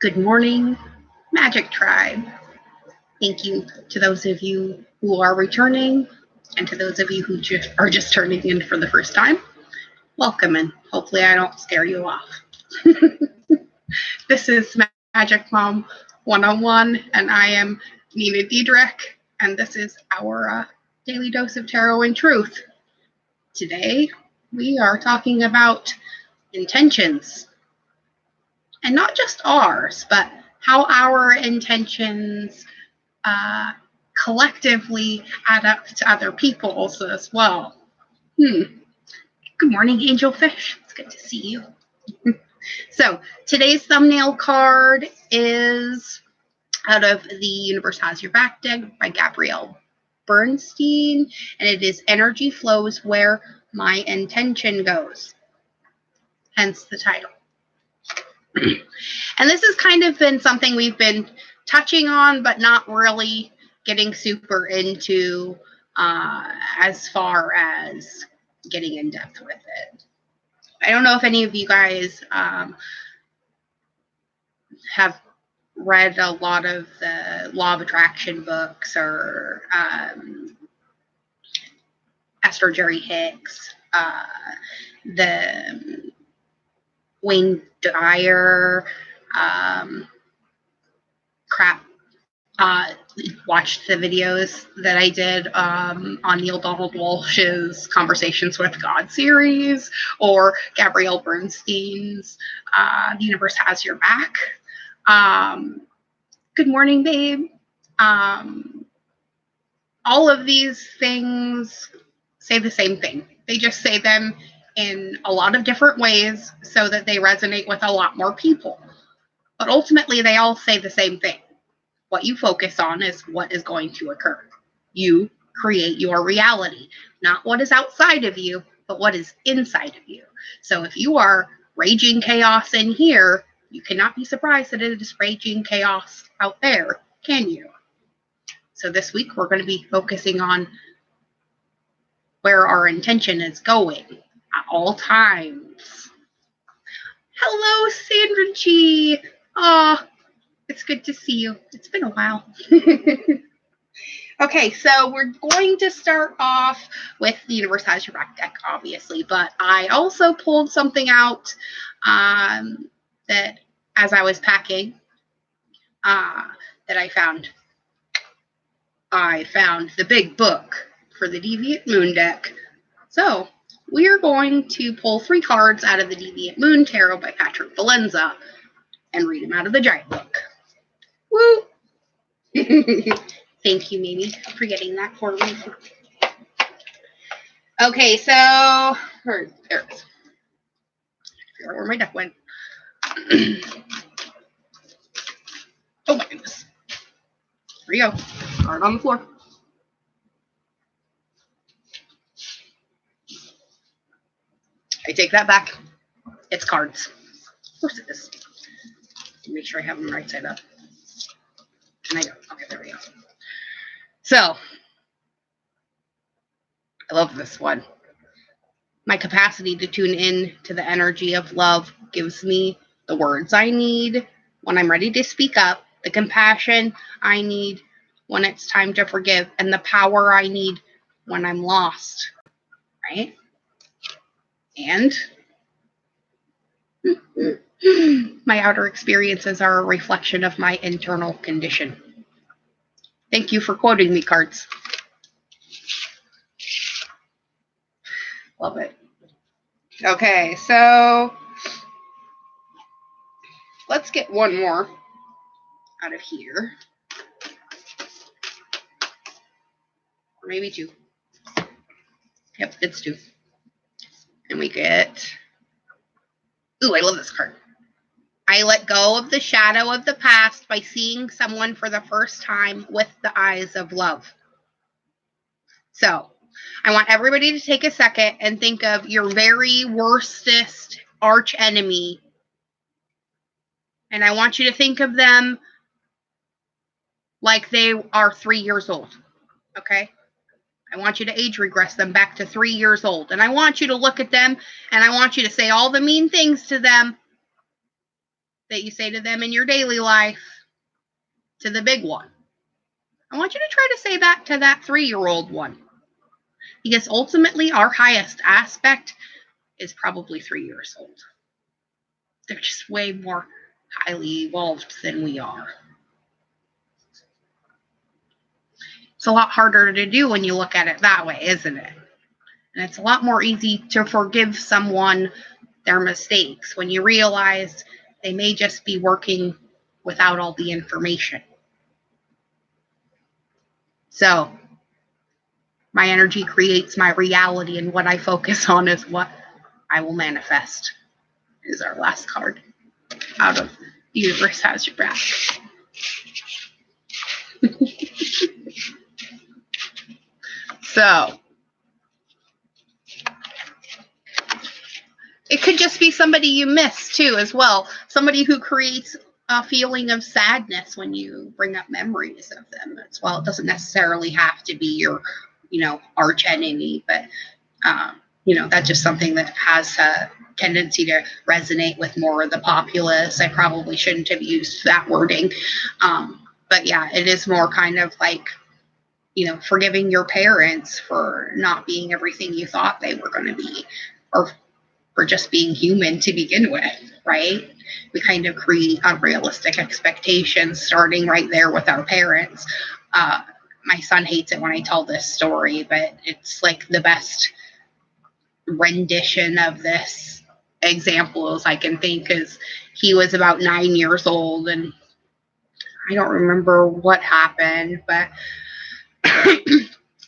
Good morning, Magic Tribe. Thank you to those of you who are returning and to those of you who are just turning in for the first time. Welcome, and hopefully I don't scare you off. This is Magic Mom 101, and I am Nina Diedrich, and this is our Daily Dose of Tarot and Truth. Today, we are talking about intentions. And not just ours, but how our intentions collectively add up to other people's as well. Good morning, Angelfish. It's good to see you. So today's thumbnail card is out of the Universe Has Your Back deck by Gabrielle Bernstein, and it is Energy Flows Where My Intention Goes, hence the title. And this has kind of been something we've been touching on, but not really getting super into as far as getting in depth with it. I don't know if any of you guys have read a lot of the Law of Attraction books or Esther Jerry Hicks, the Wayne Dyer, watched the videos that I did on Neil Donald Walsh's Conversations with God series, or Gabrielle Bernstein's The Universe Has Your Back. Good morning, babe. All of these things say the same thing. They just say them in a lot of different ways so that they resonate with a lot more people. But ultimately, they all say the same thing. What you focus on is what is going to occur. You create your reality, not what is outside of you, but what is inside of you. So if you are raging chaos in here, you cannot be surprised that it is raging chaos out there, can you? So this week, we're going to be focusing on where our intention is going at all times. Hello, Sandra G. It's good to see you. It's been a while. Okay, so we're going to start off with the Universe Has Your Back deck, obviously, but I also pulled something out that as I was packing that I found. I found the big book for the Deviant Moon deck. So we are going to pull 3 cards out of the Deviant Moon Tarot by Patrick Valenza and read them out of the giant book. Woo! Thank you, Mimi, for getting that for me. Okay, so there it is. I forgot where my deck went. Oh my goodness. Here we go. Card on the floor. I take that back. It's cards. Of course it is. Make sure I have them right side up. And I don't. Okay, there we go. So, I love this one. My capacity to tune in to the energy of love gives me the words I need when I'm ready to speak up, the compassion I need when it's time to forgive, and the power I need when I'm lost. Right? And my outer experiences are a reflection of my internal condition. Thank you for quoting me, cards. Love it. Okay, so let's get one more out of here. Or maybe 2. Yep, it's 2. And we get... Ooh, I love this card. I let go of the shadow of the past by seeing someone for the first time with the eyes of love. So, I want everybody to take a second and think of your very worstest arch enemy. And I want you to think of them like they are 3 years old. Okay? I want you to age regress them back to 3 years old. And I want you to look at them and I want you to say all the mean things to them that you say to them in your daily life to the big one. I want you to try to say that to that 3-year-old one. Because ultimately, our highest aspect is probably 3 years old. They're just way more highly evolved than we are. It's a lot harder to do when you look at it that way, isn't it? And it's a lot more easy to forgive someone their mistakes when you realize they may just be working without all the information. So, my energy creates my reality, and what I focus on is what I will manifest. Is our last card out of The Universe Has Your Back. So, it could just be somebody you miss too, as well. Somebody who creates a feeling of sadness when you bring up memories of them as well. It doesn't necessarily have to be your, arch enemy, but that's just something that has a tendency to resonate with more of the populace. I probably shouldn't have used that wording, but yeah, it is more kind of like, forgiving your parents for not being everything you thought they were going to be, or for just being human to begin with, right? We kind of create unrealistic expectations starting right there with our parents. My son hates it when I tell this story, but it's like the best rendition of this example as I can think, is he was about 9 years old, and I don't remember what happened, but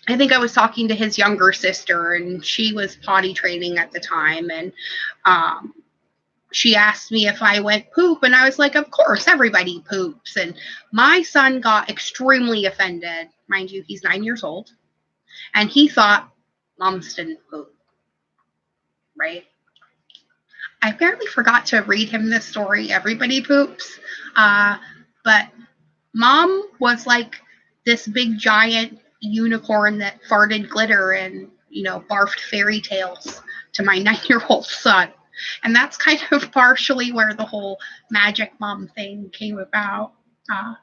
I think I was talking to his younger sister, and she was potty training at the time, and she asked me if I went poop, and I was like, of course, everybody poops. And my son got extremely offended. Mind you, he's 9 years old, and he thought moms didn't poop, right? I apparently forgot to read him this story. Everybody poops. But mom was like this big giant unicorn that farted glitter and, barfed fairy tales to my 9-year-old son. And that's kind of partially where the whole magic mom thing came about.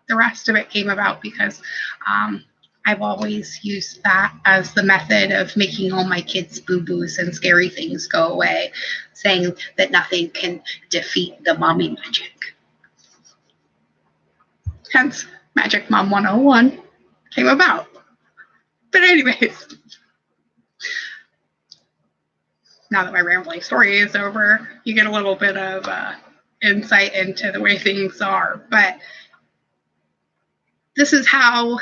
The rest of it came about because I've always used that as the method of making all my kids' boo-boos and scary things go away, saying that nothing can defeat the mommy magic. Hence, Magic Mom 101 came about. But anyways, now that my rambling story is over, you get a little bit of insight into the way things are. But this is how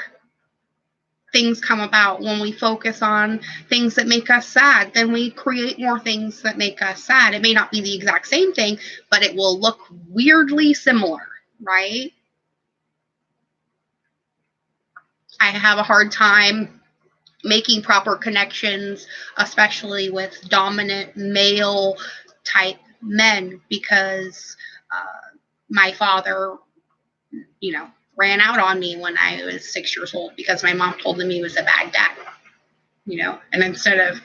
things come about. When we focus on things that make us sad, then we create more things that make us sad. It may not be the exact same thing, but it will look weirdly similar, right? I have a hard time making proper connections, especially with dominant male type men, because my father, ran out on me when I was 6 years old because my mom told him he was a bad dad, and instead of,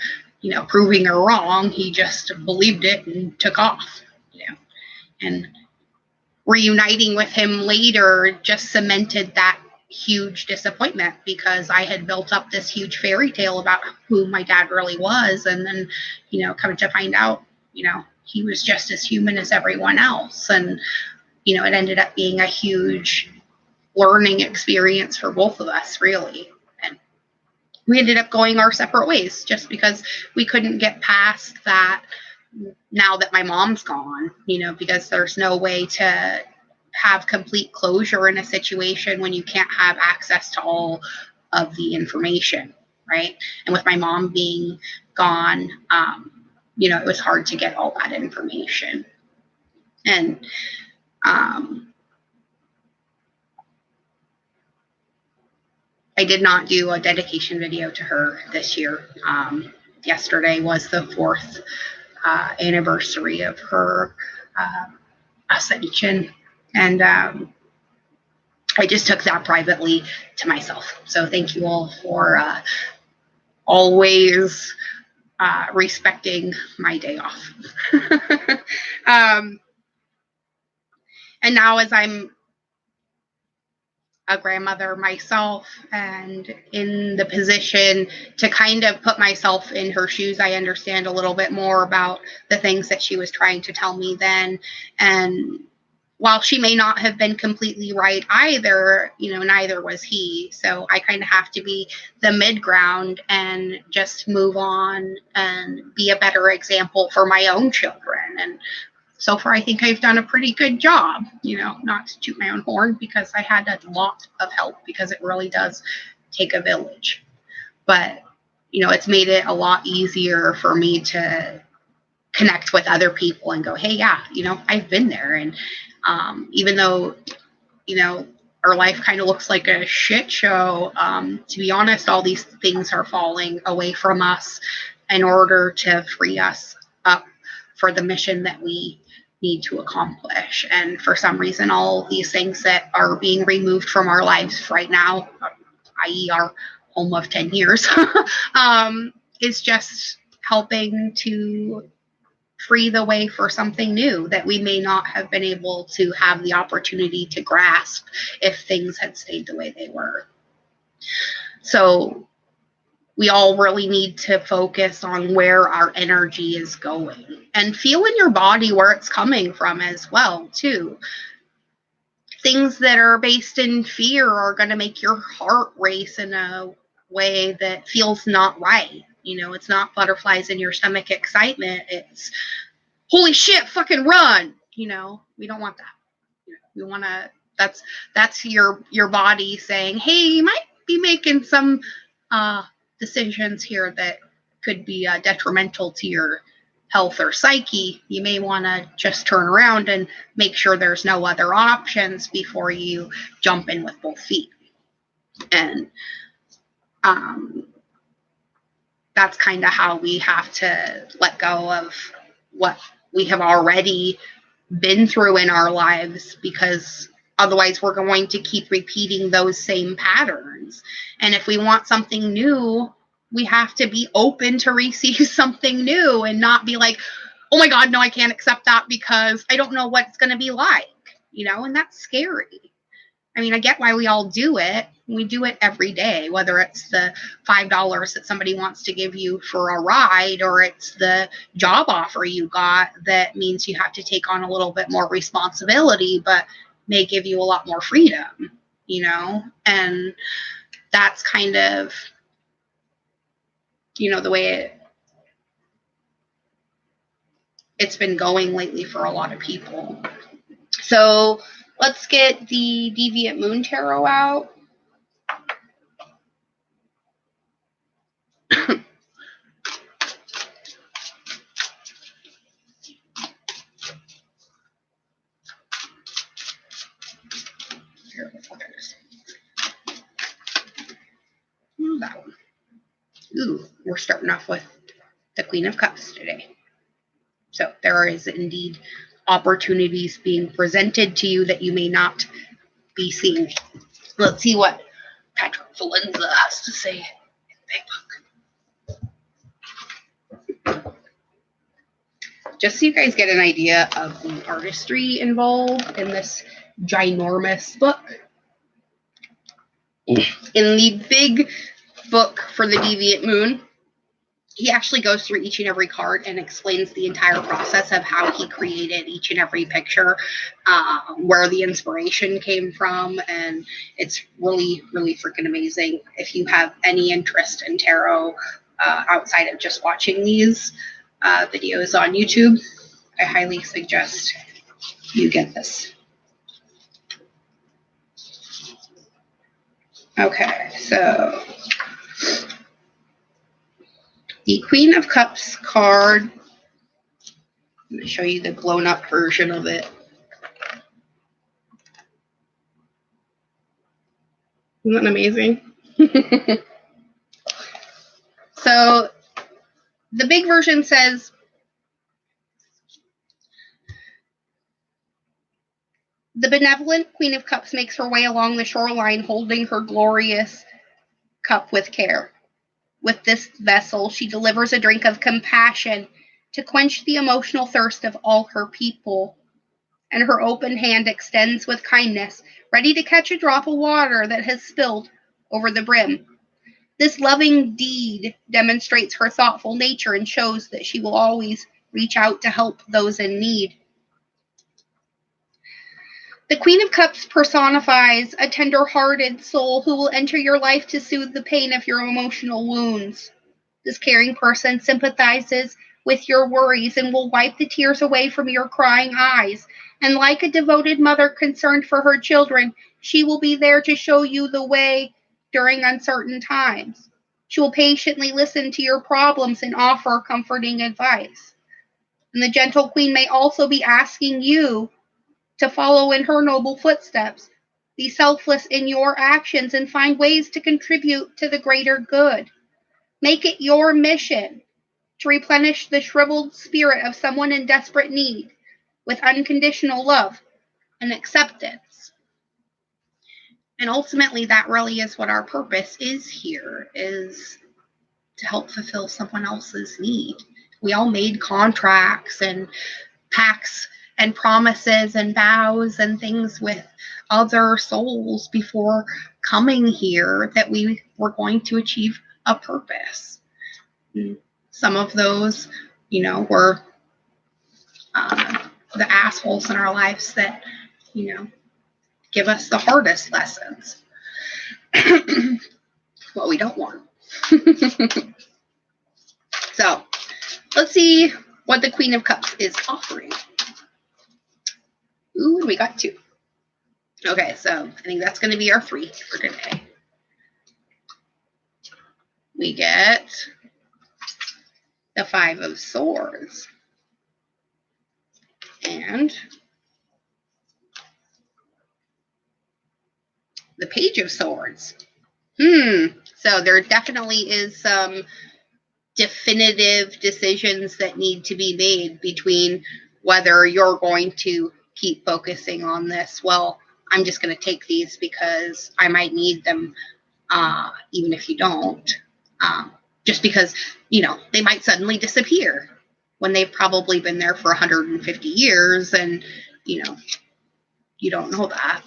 proving her wrong, he just believed it and took off, and reuniting with him later just cemented that huge disappointment, because I had built up this huge fairy tale about who my dad really was, and then, coming to find out, he was just as human as everyone else. And, it ended up being a huge learning experience for both of us, really. And we ended up going our separate ways just because we couldn't get past that now that my mom's gone, because there's no way to have complete closure in a situation when you can't have access to all of the information, right? And with my mom being gone, it was hard to get all that information. And I did not do a dedication video to her this year. Yesterday was the 4th anniversary of her ascension. And I just took that privately to myself. So thank you all for always respecting my day off. And now as I'm a grandmother myself and in the position to kind of put myself in her shoes, I understand a little bit more about the things that she was trying to tell me then. And while she may not have been completely right either, neither was he. So I kind of have to be the mid ground and just move on and be a better example for my own children. And so far, I think I've done a pretty good job, not to toot my own horn, because I had a lot of help, because it really does take a village. But, it's made it a lot easier for me to connect with other people and go, hey, yeah, I've been there. And even though, our life kind of looks like a shit show, to be honest, all these things are falling away from us in order to free us up for the mission that we need to accomplish. And for some reason, all these things that are being removed from our lives right now, i.e. our home of 10 years, is just helping to free the way for something new that we may not have been able to have the opportunity to grasp if things had stayed the way they were. So we all really need to focus on where our energy is going and feel in your body where it's coming from as well, too. Things that are based in fear are going to make your heart race in a way that feels not right. It's not butterflies in your stomach excitement. It's holy shit, fucking run. We don't want that. We want to, that's your body saying, hey, you might be making some decisions here that could be detrimental to your health or psyche. You may want to just turn around and make sure there's no other options before you jump in with both feet. And that's kind of how we have to let go of what we have already been through in our lives, because otherwise we're going to keep repeating those same patterns. And if we want something new, we have to be open to receive something new and not be like, oh my God, no, I can't accept that because I don't know what it's going to be like, and that's scary. I mean, I get why we all do it. We do it every day, whether it's the $5 that somebody wants to give you for a ride, or it's the job offer you got that means you have to take on a little bit more responsibility, but may give you a lot more freedom, and that's kind of, the way it's been going lately for a lot of people. So let's get the Deviant Moon Tarot out. That one. Ooh, we're starting off with the Queen of Cups today. So there is indeed opportunities being presented to you that you may not be seeing. Let's see what Patrick Valenza has to say in the big book. Just so you guys get an idea of the artistry involved in this ginormous book. In the big book for the Deviant Moon, he actually goes through each and every card and explains the entire process of how he created each and every picture, where the inspiration came from, and it's really, really freaking amazing. If you have any interest in tarot outside of just watching these videos on YouTube, I highly suggest you get this. Okay, so the Queen of Cups card. I'm going to show you the blown up version of it. Isn't that amazing? So the big version says, the benevolent Queen of Cups makes her way along the shoreline holding her glorious cup with care. With this vessel, she delivers a drink of compassion to quench the emotional thirst of all her people. and her open hand extends with kindness, ready to catch a drop of water that has spilled over the brim. This loving deed demonstrates her thoughtful nature and shows that she will always reach out to help those in need. The Queen of Cups personifies a tender-hearted soul who will enter your life to soothe the pain of your emotional wounds. This caring person sympathizes with your worries and will wipe the tears away from your crying eyes. And like a devoted mother concerned for her children, she will be there to show you the way during uncertain times. She will patiently listen to your problems and offer comforting advice. And the gentle queen may also be asking you to follow in her noble footsteps. Be selfless in your actions and find ways to contribute to the greater good. Make it your mission to replenish the shriveled spirit of someone in desperate need with unconditional love and acceptance. And ultimately, that really is what our purpose is here, is to help fulfill someone else's need. We all made contracts and pacts and promises and vows and things with other souls before coming here that we were going to achieve a purpose. And some of those, were the assholes in our lives that, give us the hardest lessons. What we don't want. So, let's see what the Queen of Cups is offering. Ooh, we got 2. Okay, so I think that's going to be our 3 for today. We get the 5 of Swords. And the Page of Swords. So there definitely is some definitive decisions that need to be made between whether you're going to keep focusing on this. Well, I'm just going to take these because I might need them, even if you don't. Just because, they might suddenly disappear when they've probably been there for 150 years and, you don't know that.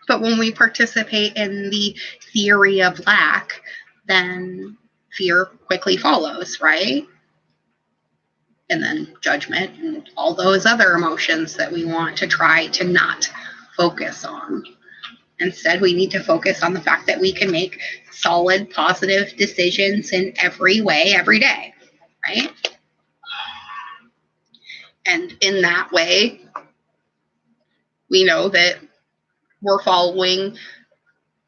But when we participate in the theory of lack, then fear quickly follows, right? And then judgment and all those other emotions that we want to try to not focus on. Instead, we need to focus on the fact that we can make solid, positive decisions in every way, every day, right? And in that way, we know that we're following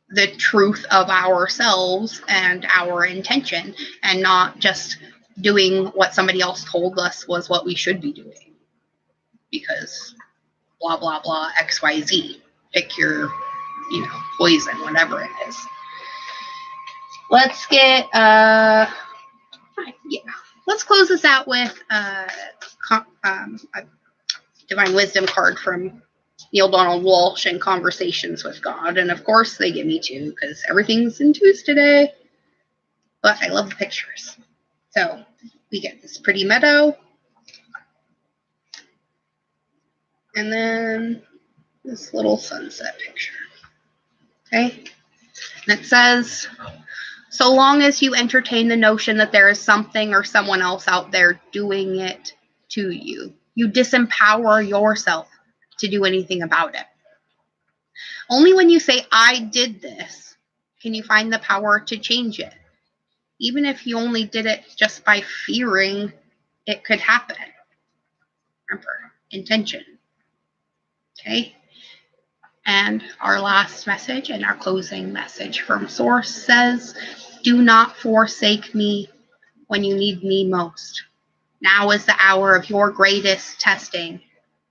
the truth of ourselves and our intention and not just doing what somebody else told us was what we should be doing. Because blah, blah, blah, XYZ. Pick your, poison, whatever it is. Let's get, let's close this out with a Divine Wisdom card from Neil Donald Walsh and Conversations with God. And of course, they give me 2 because everything's in 2s today. But I love the pictures. So we get this pretty meadow. And then this little sunset picture. Okay? And it says, so long as you entertain the notion that there is something or someone else out there doing it to you, you disempower yourself to do anything about it. Only when you say, I did this, can you find the power to change it. Even if you only did it just by fearing it could happen. Remember, intention. Okay? And our last message and our closing message from Source says, do not forsake me when you need me most. Now is the hour of your greatest testing,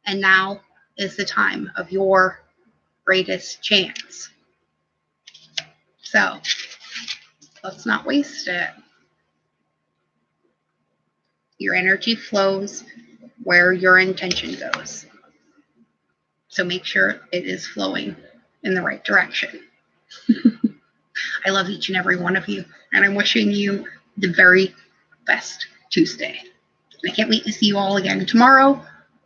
and now is the time of your greatest chance. So, let's not waste it. Your energy flows where your intention goes. So make sure it is flowing in the right direction. I love each and every one of you, and I'm wishing you the very best Tuesday. And I can't wait to see you all again tomorrow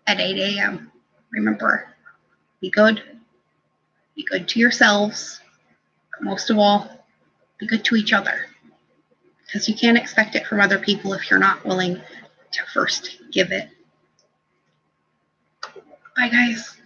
at 8 a.m. Remember, be good. Be good to yourselves. But most of all, be good to each other. Because you can't expect it from other people if you're not willing to first give it. Bye, guys.